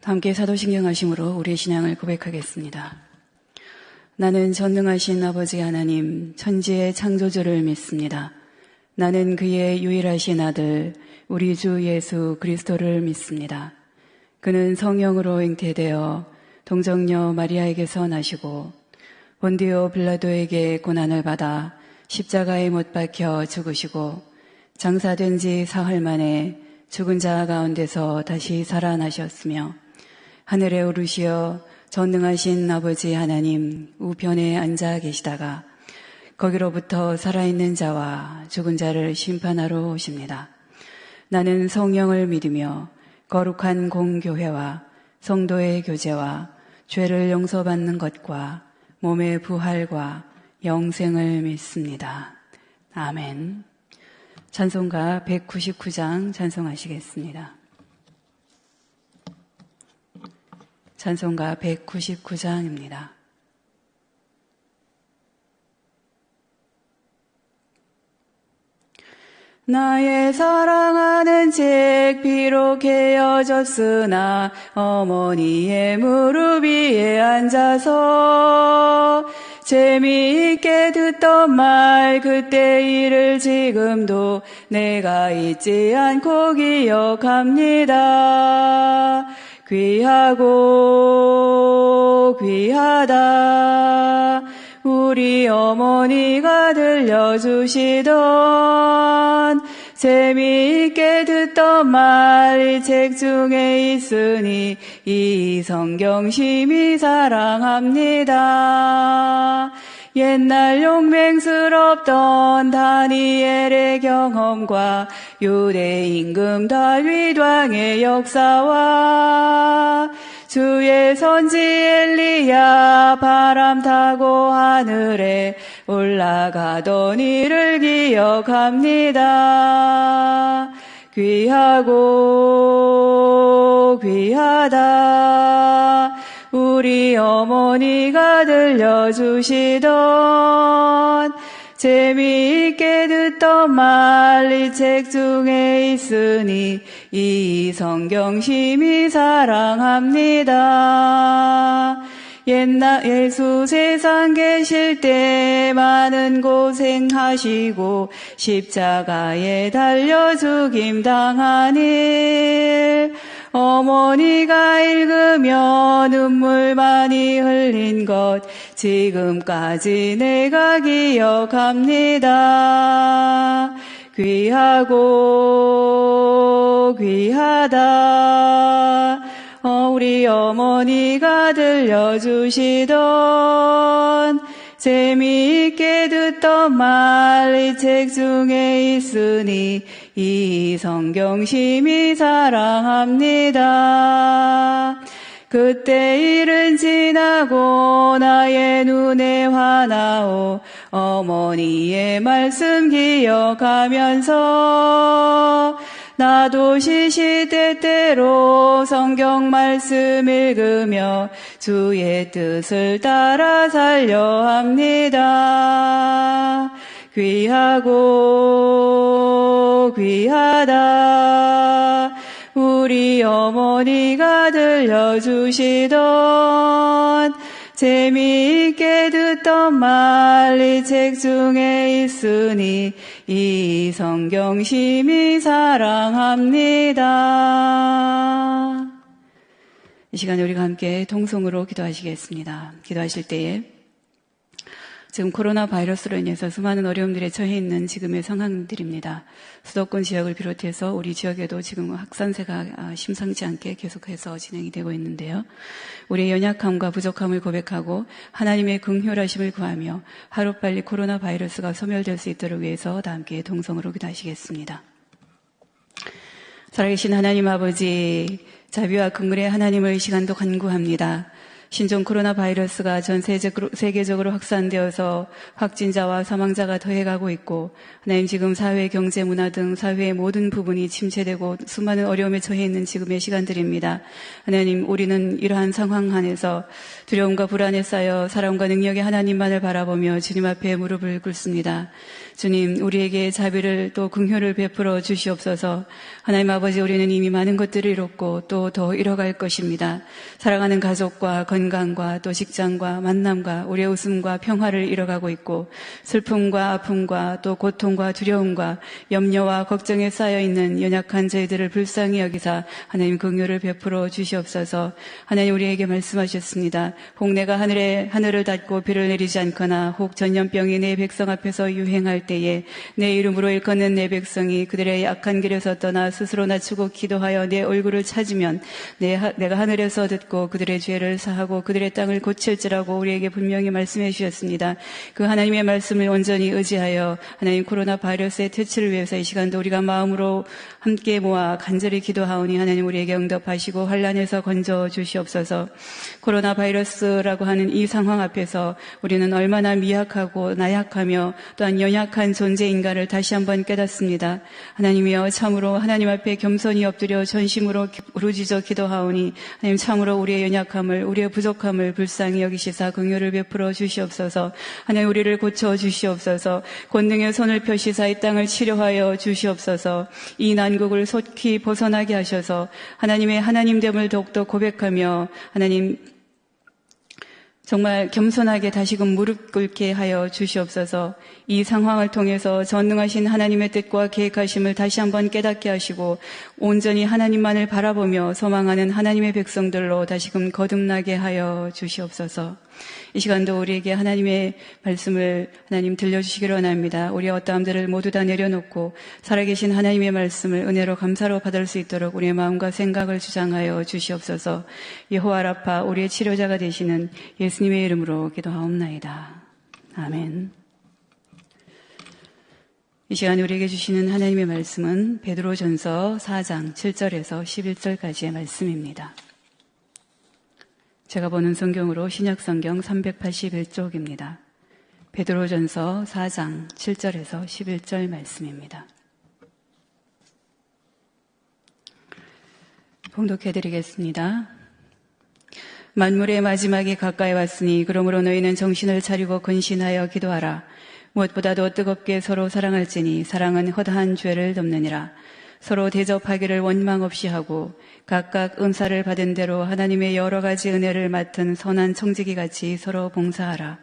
함께 사도신경하심으로 우리의 신앙을 고백하겠습니다. 나는 전능하신 아버지 하나님, 천지의 창조주를 믿습니다. 나는 그의 유일하신 아들, 우리 주 예수 그리스도를 믿습니다. 그는 성령으로 잉태되어 동정녀 마리아에게서 나시고 본디오 빌라도에게 고난을 받아 십자가에 못 박혀 죽으시고 장사된 지 사흘 만에 죽은 자 가운데서 다시 살아나셨으며 하늘에 오르시어 전능하신 아버지 하나님 우편에 앉아 계시다가 거기로부터 살아있는 자와 죽은 자를 심판하러 오십니다. 나는 성령을 믿으며 거룩한 공교회와 성도의 교제와 죄를 용서받는 것과 몸의 부활과 영생을 믿습니다. 아멘. 찬송가 199장 찬송하시겠습니다. 찬송가 199장입니다. 나의 사랑하는 책 비록 헤어졌으나 어머니의 무릎 위에 앉아서 재미있게 듣던 말 그때 일을 지금도 내가 잊지 않고 기억합니다. 귀하고 귀하다 우리 어머니가 들려주시던 재미있게 듣던 말 이 책 중에 있으니 이 성경 심히 사랑합니다. 옛날 용맹스럽던 다니엘의 경험과 유대 임금 다윗 왕의 역사와 주의 선지 엘리야 바람 타고 하늘에 올라가던 일을 기억합니다. 귀하고 귀하다 우리 어머니가 들려주시던 재미있게 듣던 말 이 책 중에 있으니 이 성경 심히 사랑합니다. 옛날 예수 세상 계실 때 많은 고생하시고 십자가에 달려 죽임 당한 일 어머니가 읽으며 눈물 많이 흘린 것 지금까지 내가 기억합니다. 귀하고 귀하다 우리 어머니가 들려주시던 재미있게 듣던 말 이 책 중에 있으니 이 성경 심히 사랑합니다. 그때 일은 지나고 나의 눈에 화나오 어머니의 말씀 기억하면서 나도 시시때때로 성경 말씀 읽으며 주의 뜻을 따라 살려 합니다. 귀하고 귀하다 우리 어머니가 들려주시던 재미있게 듣던 말 이 책 중에 있으니 이 성경 심히 사랑합니다. 이 시간에 우리가 함께 통성으로 기도하시겠습니다. 기도하실 때에 지금 코로나 바이러스로 인해서 수많은 어려움들에 처해 있는 지금의 상황들입니다. 수도권 지역을 비롯해서 우리 지역에도 지금 확산세가 심상치 않게 계속해서 진행이 되고 있는데요. 우리의 연약함과 부족함을 고백하고 하나님의 긍휼하심을 구하며 하루빨리 코로나 바이러스가 소멸될 수 있도록 위해서 다 함께 동성으로 기도하시겠습니다. 살아계신 하나님 아버지, 자비와 긍휼의 하나님을 이 시간도 간구합니다. 신종 코로나 바이러스가 전 세계적으로 확산되어서 확진자와 사망자가 더해가고 있고 하나님 지금 사회, 경제, 문화 등 사회의 모든 부분이 침체되고 수많은 어려움에 처해 있는 지금의 시간들입니다. 하나님 우리는 이러한 상황 안에서 두려움과 불안에 쌓여 사랑과 능력의 하나님만을 바라보며 주님 앞에 무릎을 꿇습니다. 주님, 우리에게 자비를 또 긍휼을 베풀어 주시옵소서. 하나님 아버지, 우리는 이미 많은 것들을 잃었고 또 더 잃어갈 것입니다. 사랑하는 가족과 건강과 또 직장과 만남과 우리의 웃음과 평화를 잃어가고 있고 슬픔과 아픔과 또 고통과 두려움과 염려와 걱정에 쌓여있는 연약한 저희들을 불쌍히 여기사 하나님 긍휼을 베풀어 주시옵소서. 하나님 우리에게 말씀하셨습니다. 혹 내가 하늘을 닫고 비를 내리지 않거나 혹 전염병이 내 백성 앞에서 유행할 때에 내 이름으로 일컫는 내 백성이 그들의 악한 길에서 떠나 스스로 낮추고 기도하여 내 얼굴을 찾으면 내가 하늘에서 듣고 그들의 죄를 사하고 그들의 땅을 고칠지라고 우리에게 분명히 말씀해 주셨습니다. 그 하나님의 말씀을 온전히 의지하여 하나님 코로나 바이러스의 퇴치를 위해서 이 시간도 우리가 마음으로 함께 모아 간절히 기도하오니 하나님 우리에게 응답하시고 환난에서 건져 주시옵소서. 코로나 바이러스라고 하는 이 상황 앞에서 우리는 얼마나 미약하고 나약하며 또한 연약한 존재인가를 다시 한번 깨닫습니다. 하나님이여 참으로 하나님 앞에 겸손히 엎드려 전심으로 부르짖어 기도하오니 하나님 참으로 우리의 연약함을 우리의 부족함을 불쌍히 여기시사 긍휼을 베풀어 주시옵소서. 하나님 우리를 고쳐 주시옵소서. 권능의 손을 펴시사 이 땅을 치료하여 주시옵소서. 이 난국을 속히 벗어나게 하셔서 하나님의 하나님됨을 더욱더 고백하며 하나님 정말 겸손하게 다시금 무릎 꿇게 하여 주시옵소서. 이 상황을 통해서 전능하신 하나님의 뜻과 계획하심을 다시 한번 깨닫게 하시고 온전히 하나님만을 바라보며 소망하는 하나님의 백성들로 다시금 거듭나게 하여 주시옵소서. 이 시간도 우리에게 하나님의 말씀을 하나님 들려주시기를 원합니다. 우리의 어떠함들을 모두 다 내려놓고 살아계신 하나님의 말씀을 은혜로 감사로 받을 수 있도록 우리의 마음과 생각을 주장하여 주시옵소서. 여호와 라파 우리의 치료자가 되시는 예수님의 이름으로 기도하옵나이다. 아멘. 이 시간 우리에게 주시는 하나님의 말씀은 베드로전서 4장 7절에서 11절까지의 말씀입니다. 제가 보는 성경으로 신약성경 381쪽입니다. 베드로전서 4장 7절에서 11절 말씀입니다. 봉독해드리겠습니다. 만물의 마지막이 가까이 왔으니 그러므로 너희는 정신을 차리고 근신하여 기도하라. 무엇보다도 뜨겁게 서로 사랑할지니 사랑은 허다한 죄를 덮느니라. 서로 대접하기를 원망 없이 하고 각각 은사를 받은 대로 하나님의 여러 가지 은혜를 맡은 선한 청지기같이 서로 봉사하라.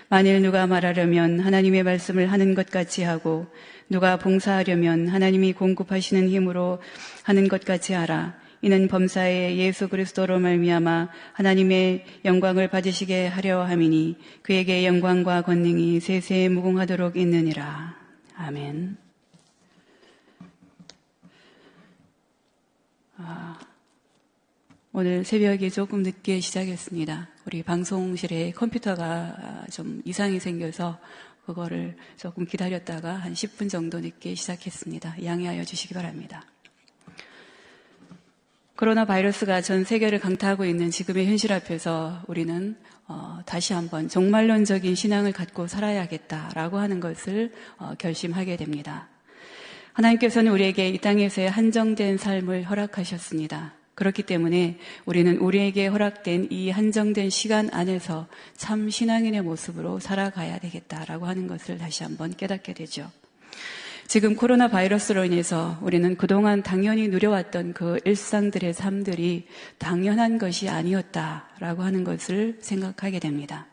만일 누가 말하려면 하나님의 말씀을 하는 것 같이 하고 누가 봉사하려면 하나님이 공급하시는 힘으로 하는 것 같이 하라. 이는 범사에 예수 그리스도로 말미암아 하나님의 영광을 받으시게 하려 함이니 그에게 영광과 권능이 세세에 무궁하도록 있느니라. 아멘. 오늘 새벽에 조금 늦게 시작했습니다. 우리 방송실에 컴퓨터가 좀 이상이 생겨서 그거를 조금 기다렸다가 한 10분 정도 늦게 시작했습니다. 양해하여 주시기 바랍니다. 코로나 바이러스가 전 세계를 강타하고 있는 지금의 현실 앞에서 우리는 다시 한번 종말론적인 신앙을 갖고 살아야겠다라고 하는 것을 결심하게 됩니다. 하나님께서는 우리에게 이 땅에서의 한정된 삶을 허락하셨습니다. 그렇기 때문에 우리는 우리에게 허락된 이 한정된 시간 안에서 참 신앙인의 모습으로 살아가야 되겠다라고 하는 것을 다시 한번 깨닫게 되죠. 지금 코로나 바이러스로 인해서 우리는 그동안 당연히 누려왔던 그 일상들의 삶들이 당연한 것이 아니었다라고 하는 것을 생각하게 됩니다.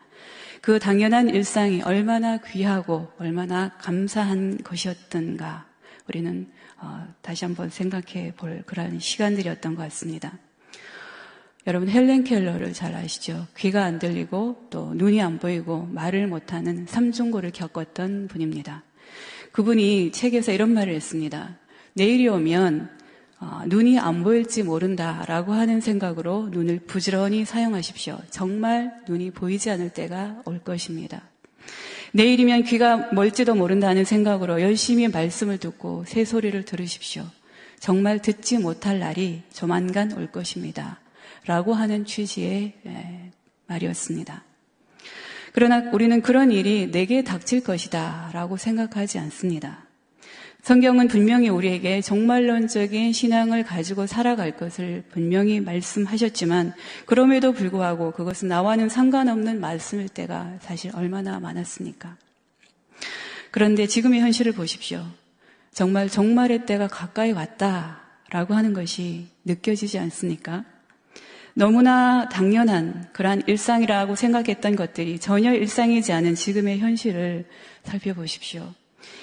그 당연한 일상이 얼마나 귀하고 얼마나 감사한 것이었던가 우리는 다시 한번 생각해 볼 그런 시간들이었던 것 같습니다. 여러분 헬렌 켈러를 잘 아시죠? 귀가 안 들리고 또 눈이 안 보이고 말을 못하는 삼중고를 겪었던 분입니다. 그분이 책에서 이런 말을 했습니다. 내일이 오면 눈이 안 보일지 모른다라고 하는 생각으로 눈을 부지런히 사용하십시오. 정말 눈이 보이지 않을 때가 올 것입니다. 내일이면 귀가 멀지도 모른다는 생각으로 열심히 말씀을 듣고 새소리를 들으십시오. 정말 듣지 못할 날이 조만간 올 것입니다. 라고 하는 취지의 말이었습니다. 그러나 우리는 그런 일이 내게 닥칠 것이다 라고 생각하지 않습니다. 성경은 분명히 우리에게 종말론적인 신앙을 가지고 살아갈 것을 분명히 말씀하셨지만 그럼에도 불구하고 그것은 나와는 상관없는 말씀일 때가 사실 얼마나 많았습니까? 그런데 지금의 현실을 보십시오. 정말 종말의 때가 가까이 왔다라고 하는 것이 느껴지지 않습니까? 너무나 당연한 그러한 일상이라고 생각했던 것들이 전혀 일상이지 않은 지금의 현실을 살펴보십시오.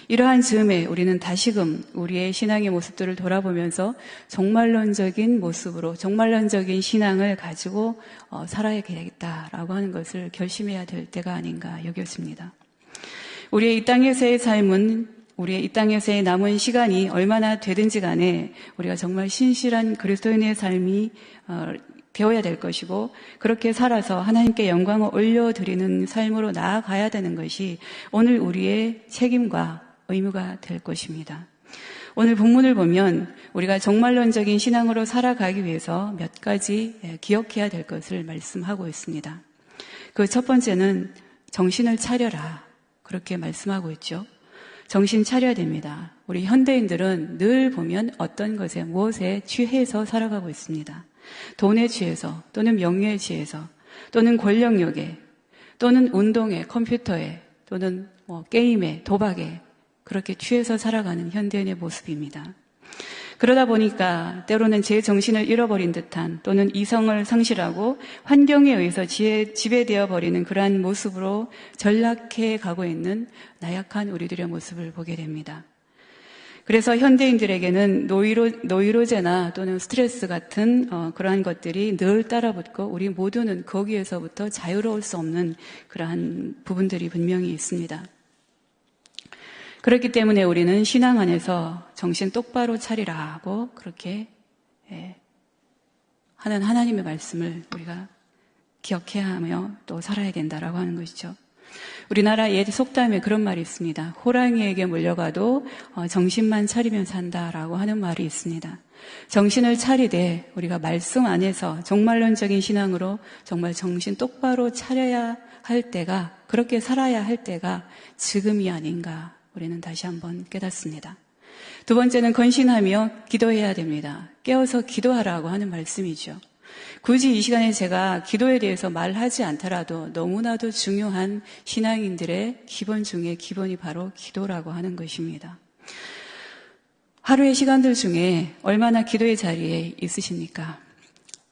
이러한 즈음에 우리는 다시금 우리의 신앙의 모습들을 돌아보면서 종말론적인 모습으로 종말론적인 신앙을 가지고 살아야겠다라고 하는 것을 결심해야 될 때가 아닌가 여겼습니다. 우리의 이 땅에서의 삶은 우리의 이 땅에서의 남은 시간이 얼마나 되든지 간에 우리가 정말 신실한 그리스도인의 삶이 되어야 될 것이고 그렇게 살아서 하나님께 영광을 올려드리는 삶으로 나아가야 되는 것이 오늘 우리의 책임과 의무가 될 것입니다. 오늘 본문을 보면 우리가 종말론적인 신앙으로 살아가기 위해서 몇 가지 기억해야 될 것을 말씀하고 있습니다. 그 첫 번째는 정신을 차려라 그렇게 말씀하고 있죠. 정신 차려야 됩니다. 우리 현대인들은 늘 보면 어떤 것에 무엇에 취해서 살아가고 있습니다. 돈에 취해서 또는 명예에 취해서 또는 권력욕에 또는 운동에 컴퓨터에 또는 게임에 도박에 그렇게 취해서 살아가는 현대인의 모습입니다. 그러다 보니까 때로는 제 정신을 잃어버린 듯한 또는 이성을 상실하고 환경에 의해서 지배되어 버리는 그러한 모습으로 전락해 가고 있는 나약한 우리들의 모습을 보게 됩니다. 그래서 현대인들에게는 노이로제나 또는 스트레스 같은 그러한 것들이 늘 따라붙고 우리 모두는 거기에서부터 자유로울 수 없는 그러한 부분들이 분명히 있습니다. 그렇기 때문에 우리는 신앙 안에서 정신 똑바로 차리라고 그렇게 하는 하나님의 말씀을 우리가 기억해야 하며 또 살아야 된다라고 하는 것이죠. 우리나라 옛 속담에 그런 말이 있습니다. 호랑이에게 물려가도 정신만 차리면 산다라고 하는 말이 있습니다. 정신을 차리되 우리가 말씀 안에서 종말론적인 신앙으로 정말 정신 똑바로 차려야 할 때가 그렇게 살아야 할 때가 지금이 아닌가 우리는 다시 한번 깨닫습니다. 두 번째는 건신하며 기도해야 됩니다. 깨어서 기도하라고 하는 말씀이죠. 굳이 이 시간에 제가 기도에 대해서 말하지 않더라도 너무나도 중요한 신앙인들의 기본 중에 기본이 바로 기도라고 하는 것입니다. 하루의 시간들 중에 얼마나 기도의 자리에 있으십니까?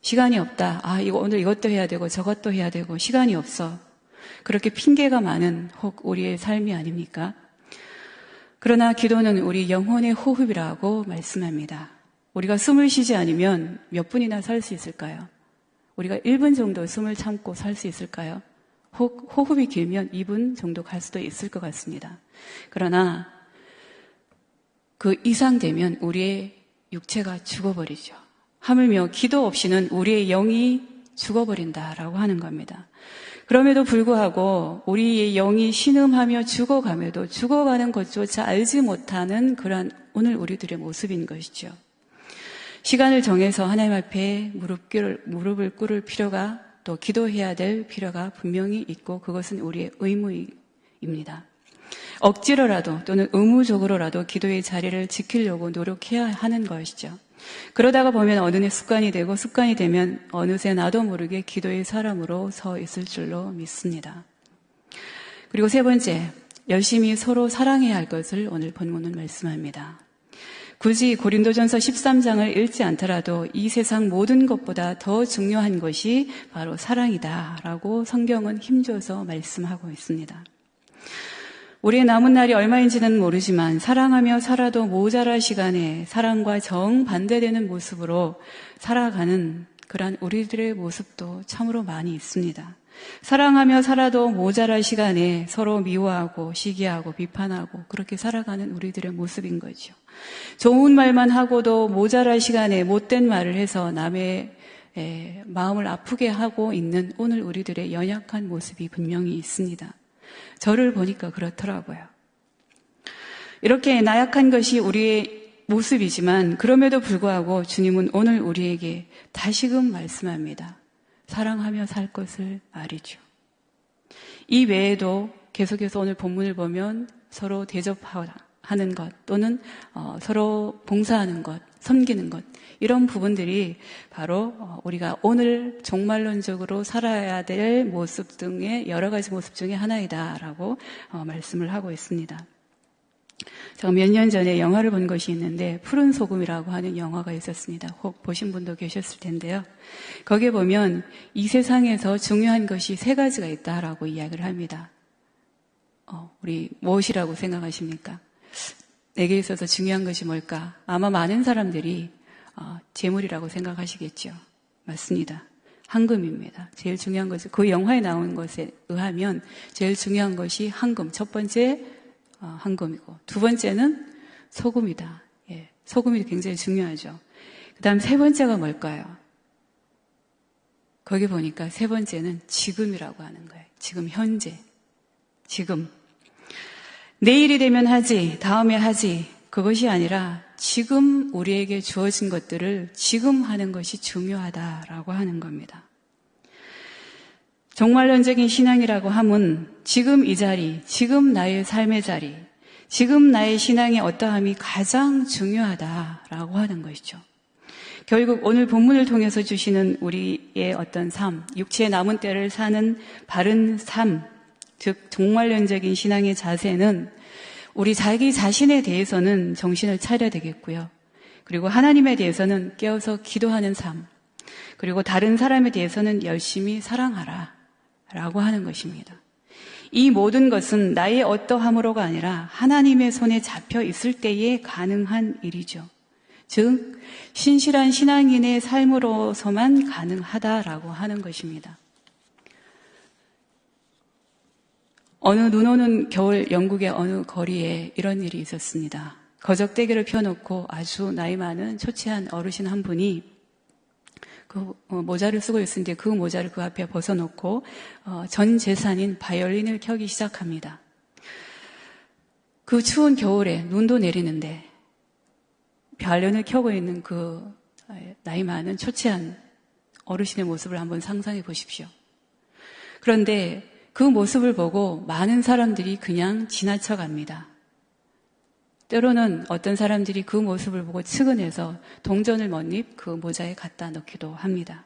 시간이 없다. 오늘 이것도 해야 되고 저것도 해야 되고 시간이 없어. 그렇게 핑계가 많은 혹 우리의 삶이 아닙니까? 그러나 기도는 우리 영혼의 호흡이라고 말씀합니다. 우리가 숨을 쉬지 않으면 몇 분이나 살 수 있을까요? 우리가 1분 정도 숨을 참고 살 수 있을까요? 호흡이 길면 2분 정도 갈 수도 있을 것 같습니다. 그러나 그 이상 되면 우리의 육체가 죽어버리죠. 하물며 기도 없이는 우리의 영이 죽어버린다라고 하는 겁니다. 그럼에도 불구하고 우리의 영이 신음하며 죽어감에도 죽어가는 것조차 알지 못하는 그러한 오늘 우리들의 모습인 것이죠. 시간을 정해서 하나님 앞에 무릎을 꿇을 필요가 또 기도해야 될 필요가 분명히 있고 그것은 우리의 의무입니다. 억지로라도 또는 의무적으로라도 기도의 자리를 지키려고 노력해야 하는 것이죠. 그러다가 보면 어느새 습관이 되고 습관이 되면 어느새 나도 모르게 기도의 사람으로 서 있을 줄로 믿습니다. 그리고 세 번째, 열심히 서로 사랑해야 할 것을 오늘 본문은 말씀합니다. 굳이 고린도전서 13장을 읽지 않더라도 이 세상 모든 것보다 더 중요한 것이 바로 사랑이다라고 성경은 힘줘서 말씀하고 있습니다. 우리의 남은 날이 얼마인지는 모르지만 사랑하며 살아도 모자랄 시간에 사랑과 정반대되는 모습으로 살아가는 그러한 우리들의 모습도 참으로 많이 있습니다. 사랑하며 살아도 모자랄 시간에 서로 미워하고 시기하고 비판하고 그렇게 살아가는 우리들의 모습인 거죠. 좋은 말만 하고도 모자랄 시간에 못된 말을 해서 남의 마음을 아프게 하고 있는 오늘 우리들의 연약한 모습이 분명히 있습니다. 저를 보니까 그렇더라고요. 이렇게 나약한 것이 우리의 모습이지만 그럼에도 불구하고 주님은 오늘 우리에게 다시금 말씀합니다. 사랑하며 살 것을 말이죠. 이 외에도 계속해서 오늘 본문을 보면 서로 대접하는 것 또는 서로 봉사하는 것, 섬기는 것 이런 부분들이 바로 우리가 오늘 종말론적으로 살아야 될 모습 등의 여러 가지 모습 중에 하나이다라고 말씀을 하고 있습니다. 제가 몇 년 전에 영화를 본 것이 있는데 푸른 소금이라고 하는 영화가 있었습니다. 혹 보신 분도 계셨을 텐데요. 거기에 보면 이 세상에서 중요한 것이 세 가지가 있다라고 이야기를 합니다. 우리 무엇이라고 생각하십니까? 내게 있어서 중요한 것이 뭘까? 아마 많은 사람들이 재물이라고 생각하시겠죠. 맞습니다. 황금입니다. 제일 중요한 것은 그 영화에 나온 것에 의하면 제일 중요한 것이 황금. 첫 번째 황금이고 두 번째는 소금이다. 예, 소금이 굉장히 중요하죠. 그 다음 세 번째가 뭘까요? 거기 보니까 세 번째는 지금이라고 하는 거예요. 지금 현재. 지금. 내일이 되면 하지, 다음에 하지. 그것이 아니라 지금 우리에게 주어진 것들을 지금 하는 것이 중요하다라고 하는 겁니다. 종말론적인 신앙이라고 함은 지금 이 자리, 지금 나의 삶의 자리, 지금 나의 신앙의 어떠함이 가장 중요하다라고 하는 것이죠. 결국 오늘 본문을 통해서 주시는 우리의 어떤 삶, 육체의 남은 때를 사는 바른 삶, 즉 종말론적인 신앙의 자세는 우리 자기 자신에 대해서는 정신을 차려야 되겠고요. 그리고 하나님에 대해서는 깨어서 기도하는 삶, 그리고 다른 사람에 대해서는 열심히 사랑하라 라고 하는 것입니다. 이 모든 것은 나의 어떠함으로가 아니라 하나님의 손에 잡혀 있을 때에 가능한 일이죠. 즉 신실한 신앙인의 삶으로서만 가능하다라고 하는 것입니다. 어느 눈 오는 겨울 영국의 어느 거리에 이런 일이 있었습니다. 거적대기를 펴놓고 아주 나이 많은 초췌한 어르신 한 분이 그 모자를 쓰고 있었는데 그 모자를 그 앞에 벗어놓고 전 재산인 바이올린을 켜기 시작합니다. 그 추운 겨울에 눈도 내리는데 바이올린을 켜고 있는 그 나이 많은 초췌한 어르신의 모습을 한번 상상해 보십시오. 그런데 그 모습을 보고 많은 사람들이 그냥 지나쳐 갑니다. 때로는 어떤 사람들이 그 모습을 보고 측은해서 동전을 몇 입 그 모자에 갖다 넣기도 합니다.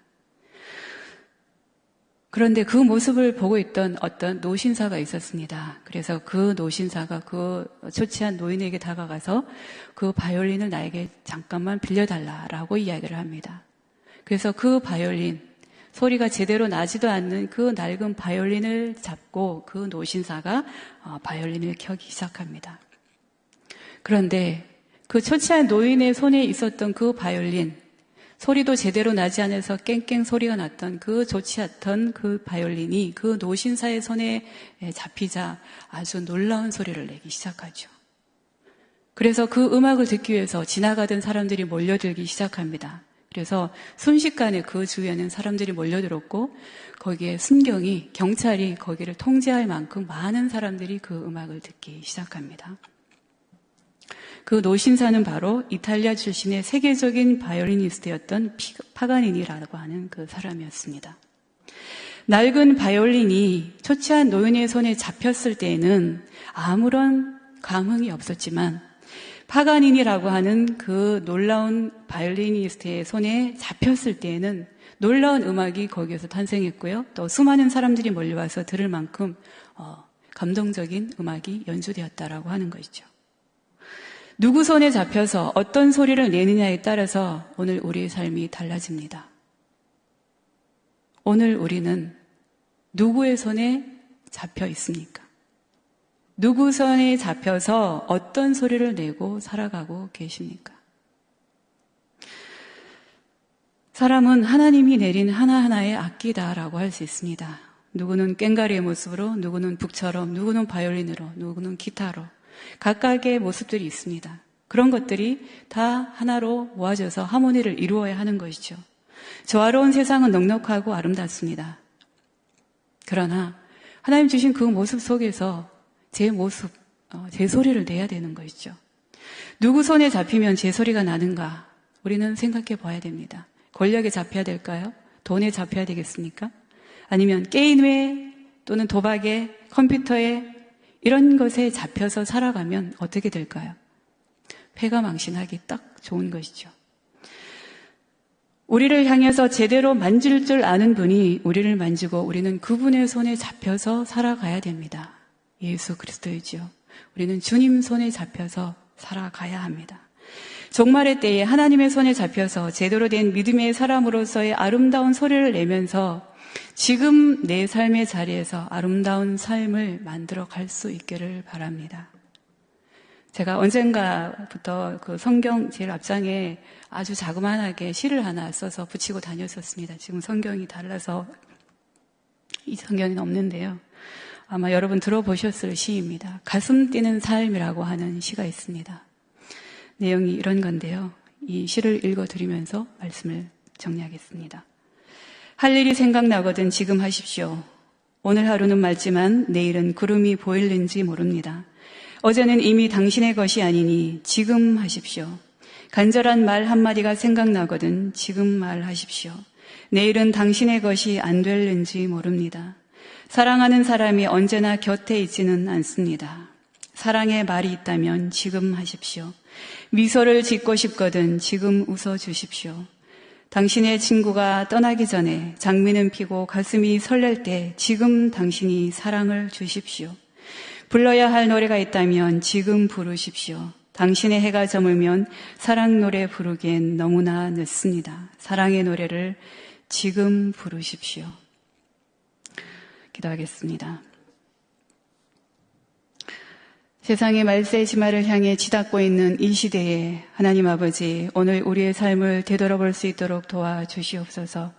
그런데 그 모습을 보고 있던 어떤 노신사가 있었습니다. 그래서 그 노신사가 그 초췌한 노인에게 다가가서 그 바이올린을 나에게 잠깐만 빌려달라라고 이야기를 합니다. 그래서 그 바이올린, 소리가 제대로 나지도 않는 그 낡은 바이올린을 잡고 그 노신사가 바이올린을 켜기 시작합니다. 그런데 그 초췌한 노인의 손에 있었던 그 바이올린, 소리도 제대로 나지 않아서 깽깽 소리가 났던 그 좋지 않던 그 바이올린이 그 노신사의 손에 잡히자 아주 놀라운 소리를 내기 시작하죠. 그래서 그 음악을 듣기 위해서 지나가던 사람들이 몰려들기 시작합니다. 그래서 순식간에 그 주위에는 사람들이 몰려들었고 거기에 순경이, 경찰이 거기를 통제할 만큼 많은 사람들이 그 음악을 듣기 시작합니다. 그 노신사는 바로 이탈리아 출신의 세계적인 바이올리니스트였던 파가니니라고 하는 그 사람이었습니다. 낡은 바이올린이 초췌한 노인의 손에 잡혔을 때에는 아무런 감흥이 없었지만 파가니니라고 하는 그 놀라운 바이올리니스트의 손에 잡혔을 때에는 놀라운 음악이 거기에서 탄생했고요. 또 수많은 사람들이 몰려와서 들을 만큼 감동적인 음악이 연주되었다라고 하는 것이죠. 누구 손에 잡혀서 어떤 소리를 내느냐에 따라서 오늘 우리의 삶이 달라집니다. 오늘 우리는 누구의 손에 잡혀 있습니까? 누구 손에 잡혀서 어떤 소리를 내고 살아가고 계십니까? 사람은 하나님이 내린 하나하나의 악기다라고 할 수 있습니다. 누구는 꽹과리의 모습으로, 누구는 북처럼, 누구는 바이올린으로, 누구는 기타로 각각의 모습들이 있습니다. 그런 것들이 다 하나로 모아져서 하모니를 이루어야 하는 것이죠. 조화로운 세상은 넉넉하고 아름답습니다. 그러나 하나님 주신 그 모습 속에서 제 모습, 제 소리를 내야 되는 것이죠. 누구 손에 잡히면 제 소리가 나는가? 우리는 생각해 봐야 됩니다. 권력에 잡혀야 될까요? 돈에 잡혀야 되겠습니까? 아니면 게임에 또는 도박에, 컴퓨터에 이런 것에 잡혀서 살아가면 어떻게 될까요? 패가망신하기 딱 좋은 것이죠. 우리를 향해서 제대로 만질 줄 아는 분이 우리를 만지고 우리는 그분의 손에 잡혀서 살아가야 됩니다. 예수 그리스도이죠. 우리는 주님 손에 잡혀서 살아가야 합니다. 종말의 때에 하나님의 손에 잡혀서 제대로 된 믿음의 사람으로서의 아름다운 소리를 내면서 지금 내 삶의 자리에서 아름다운 삶을 만들어 갈 수 있기를 바랍니다. 제가 언젠가부터 그 성경 제일 앞장에 아주 자그만하게 시를 하나 써서 붙이고 다녔었습니다. 지금 성경이 달라서 이 성경에는 없는데요. 아마 여러분 들어보셨을 시입니다. 가슴 뛰는 삶이라고 하는 시가 있습니다. 내용이 이런 건데요. 이 시를 읽어드리면서 말씀을 정리하겠습니다. 할 일이 생각나거든 지금 하십시오. 오늘 하루는 맑지만 내일은 구름이 보일는지 모릅니다. 어제는 이미 당신의 것이 아니니 지금 하십시오. 간절한 말 한마디가 생각나거든 지금 말하십시오. 내일은 당신의 것이 안 될는지 모릅니다. 사랑하는 사람이 언제나 곁에 있지는 않습니다. 사랑의 말이 있다면 지금 하십시오. 미소를 짓고 싶거든 지금 웃어주십시오. 당신의 친구가 떠나기 전에 장미는 피고 가슴이 설렐 때 지금 당신이 사랑을 주십시오. 불러야 할 노래가 있다면 지금 부르십시오. 당신의 해가 저물면 사랑 노래 부르기엔 너무나 늦습니다. 사랑의 노래를 지금 부르십시오. 기도하겠습니다. 세상의 말세지마를 향해 치닫고 있는 이 시대에 하나님 아버지, 오늘 우리의 삶을 되돌아볼 수 있도록 도와주시옵소서.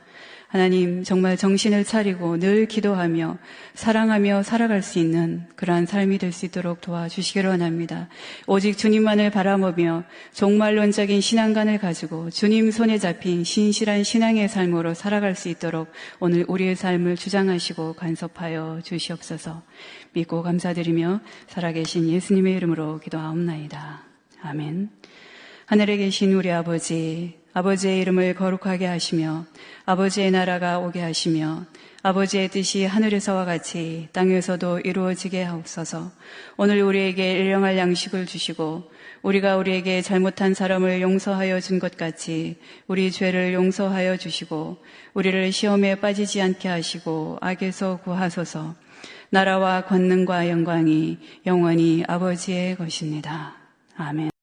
하나님, 정말 정신을 차리고 늘 기도하며 사랑하며 살아갈 수 있는 그러한 삶이 될 수 있도록 도와주시기를 원합니다. 오직 주님만을 바라보며 종말론적인 신앙관을 가지고 주님 손에 잡힌 신실한 신앙의 삶으로 살아갈 수 있도록 오늘 우리의 삶을 주장하시고 간섭하여 주시옵소서. 믿고 감사드리며 살아계신 예수님의 이름으로 기도하옵나이다. 아멘. 하늘에 계신 우리 아버지, 아버지의 이름을 거룩하게 하시며 아버지의 나라가 오게 하시며 아버지의 뜻이 하늘에서와 같이 땅에서도 이루어지게 하옵소서. 오늘 우리에게 일용할 양식을 주시고 우리가 우리에게 잘못한 사람을 용서하여 준 것 같이 우리 죄를 용서하여 주시고 우리를 시험에 빠지지 않게 하시고 악에서 구하소서. 나라와 권능과 영광이 영원히 아버지의 것입니다. 아멘.